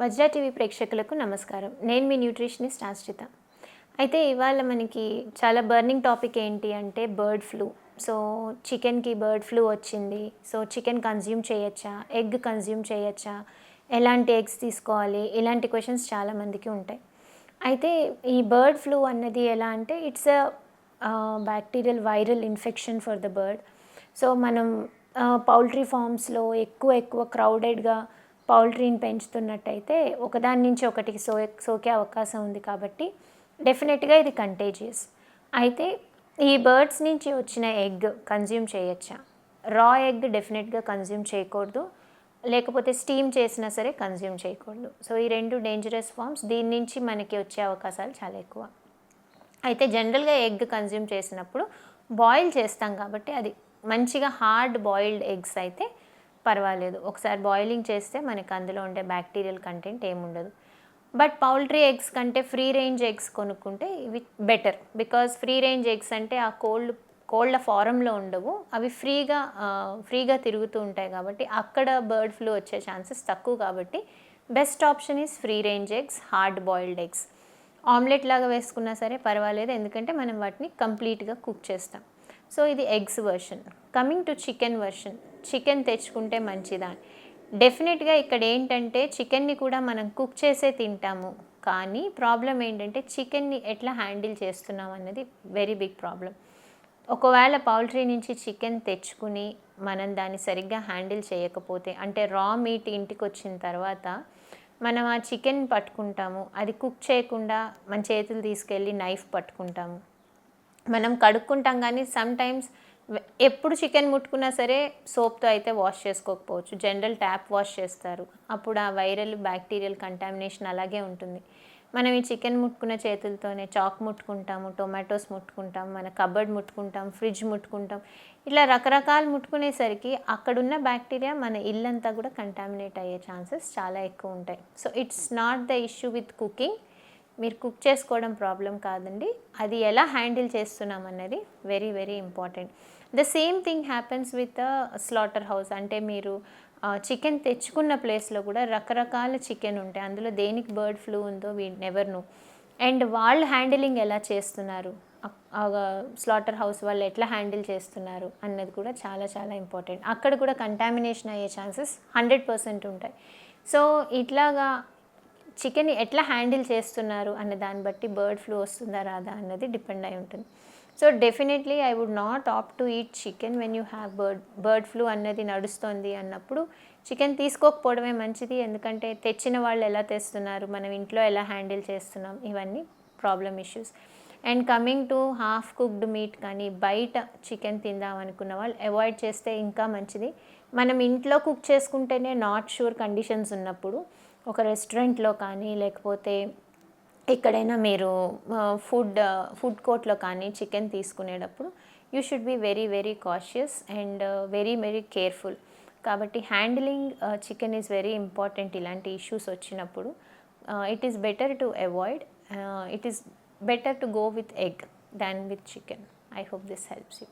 Vajra TV ప్రేక్షకులకు నమస్కారం. నేను మీ న్యూట్రిషనిస్ట్ ఆశ్రిత. అయితే ఇవాళ మనకి చాలా బర్నింగ్ టాపిక్ ఏంటి అంటే బర్డ్ ఫ్లూ. సో, చికెన్‌కి బర్డ్ ఫ్లూ వచ్చింది. సో, చికెన్ కన్జ్యూమ్ చేయొచ్చా? ఎగ్ కన్జ్యూమ్ చేయొచ్చా? ఎలాంటి ఎగ్స్ తీసుకోవాలి? ఇలాంటి క్వెషన్స్ చాలామందికి ఉంటాయి. అయితే ఈ బర్డ్ ఫ్లూ అన్నది ఎలా అంటే it's a bacterial viral infection for the bird. So, మనం పౌల్ట్రీ ఫార్మ్స్‌లో ఎక్కువ క్రౌడెడ్‌గా పౌల్ట్రీని పెంచుతున్నట్టయితే ఒకదాని నుంచి ఒకటికి సోకే అవకాశం ఉంది కాబట్టి డెఫినెట్గా ఇది కంటేజియస్. అయితే ఈ బర్డ్స్ నుంచి వచ్చిన ఎగ్ కన్జ్యూమ్ చేయొచ్చా? రా ఎగ్ డెఫినెట్గా కన్జ్యూమ్ చేయకూడదు, లేకపోతే స్టీమ్ చేసినా సరే కన్జ్యూమ్ చేయకూడదు. సో ఈ రెండు డేంజరస్ ఫార్మ్స్. దీని నుంచి మనకి వచ్చే అవకాశాలు చాలా ఎక్కువ. అయితే జనరల్గా ఎగ్ కన్జ్యూమ్ చేసినప్పుడు బాయిల్ చేస్తాం కాబట్టి అది మంచిగా హార్డ్ బాయిల్డ్ ఎగ్స్ అయితే పర్వాలేదు. ఒకసారి బాయిలింగ్ చేస్తే మనకి అందులో ఉండే బ్యాక్టీరియల్ కంటెంట్ ఏముండదు. బట్ పౌల్ట్రీ ఎగ్స్ కంటే ఫ్రీ రేంజ్ ఎగ్స్ కొనుక్కుంటే ఇవి better. Because free range eggs అంటే ఆ కోళ్ళ ఫారంలో ఉండవు. అవి ఫ్రీగా తిరుగుతూ ఉంటాయి కాబట్టి అక్కడ బర్డ్ ఫ్లూ వచ్చే ఛాన్సెస్ తక్కువ కాబట్టి best option is free range eggs, hard boiled eggs. Omelette లాగా వేసుకున్నా సరే పర్వాలేదు, ఎందుకంటే మనం వాటిని కంప్లీట్గా కుక్ చేస్తాం. సో ఇది eggs version. Coming to chicken version. Chicken తెచ్చుకుంటే మంచిదా? డెఫినెట్గా ఇక్కడ ఏంటంటే చికెన్ని కూడా మనం కుక్ చేసే తింటాము, కానీ ప్రాబ్లం ఏంటంటే చికెన్ని ఎట్లా హ్యాండిల్ చేస్తున్నాం అన్నది వెరీ బిగ్ ప్రాబ్లం. ఒకవేళ పౌల్ట్రీ నుంచి చికెన్ తెచ్చుకుని మనం దాన్ని సరిగ్గా హ్యాండిల్ చేయకపోతే, అంటే రా మీట్ ఇంటికి వచ్చిన తర్వాత మనం ఆ చికెన్ పట్టుకుంటాము, అది కుక్ చేయకుండా మన చేతులు తీసుకెళ్ళి నైఫ్ పట్టుకుంటాము, మనం కడుక్కుంటాం, కానీ సమ్టైమ్స్ ఎప్పుడు చికెన్ ముట్టుకున్నా సరే సోప్తో అయితే వాష్ చేసుకోకపోవచ్చు. జనరల్ ట్యాప్ వాష్ చేస్తారు, అప్పుడు ఆ వైరల్ బ్యాక్టీరియల్ కంటామినేషన్ అలాగే ఉంటుంది. మనం ఈ చికెన్ ముట్టుకున్న చేతులతోనే చాక్ ముట్టుకుంటాము, టొమాటోస్ ముట్టుకుంటాం, మన కబర్డ్ ముట్టుకుంటాం, ఫ్రిడ్జ్ ముట్టుకుంటాం. ఇట్లా రకరకాలు ముట్టుకునేసరికి అక్కడున్న బ్యాక్టీరియా మన ఇల్లంతా కూడా కంటామినేట్ అయ్యే ఛాన్సెస్ చాలా ఎక్కువ ఉంటాయి. So it's not the issue with cooking. మీరు కుక్ చేసుకోవడం ప్రాబ్లం కాదండి, అది ఎలా హ్యాండిల్ చేస్తున్నాం అన్నది very very important. The same thing happens with slaughter house. అంటే మీరు చికెన్ తెచ్చుకున్న ప్లేస్లో కూడా రకరకాల చికెన్ ఉంటాయి, అందులో దేనికి బర్డ్ ఫ్లూ ఉందో వీ నెవర్ నో. అండ్ వాళ్ళు హ్యాండిలింగ్ ఎలా చేస్తున్నారు, స్లాటర్ హౌస్ వాళ్ళు ఎట్లా హ్యాండిల్ చేస్తున్నారు అన్నది కూడా చాలా చాలా ఇంపార్టెంట్. అక్కడ కూడా కంటామినేషన్ అయ్యే ఛాన్సెస్ 100% ఉంటాయి. సో ఇట్లాగా చికెన్ ఎట్లా హ్యాండిల్ చేస్తున్నారు అన్న దాన్ని బట్టి బర్డ్ ఫ్లూ వస్తుందా రాదా అన్నది డిపెండ్ అయి ఉంటుంది. So definitely I would not opt to eat chicken when you have bird flu అన్నది నడుస్తుంది అన్నప్పుడు చికెన్ తీసుకోకపోవడమే మంచిది. ఎందుకంటే తెచ్చిన వాళ్ళు ఎలా తెస్తున్నారు, మనం ఇంట్లో ఎలా హ్యాండిల్ చేస్తున్నాం, ఇవన్నీ problem issues. And coming to half cooked meet కానీ బయట చికెన్ తిందాం అనుకున్న వాళ్ళు అవాయిడ్ చేస్తే ఇంకా మంచిది. మనం ఇంట్లో కుక్ చేసుకుంటేనే నాట్ షూర్ కండిషన్స్ ఉన్నప్పుడు ఒక రెస్టారెంట్లో కానీ లేకపోతే ఎక్కడైనా మీరు ఫుడ్ కోర్ట్లో కానీ చికెన్ తీసుకునేటప్పుడు you should be very very cautious and very very careful. కాబట్టి handling chicken is very important. ఇలాంటి ఇష్యూస్ వచ్చినప్పుడు it is better to avoid, it is better to go with egg than with chicken. I hope this helps you.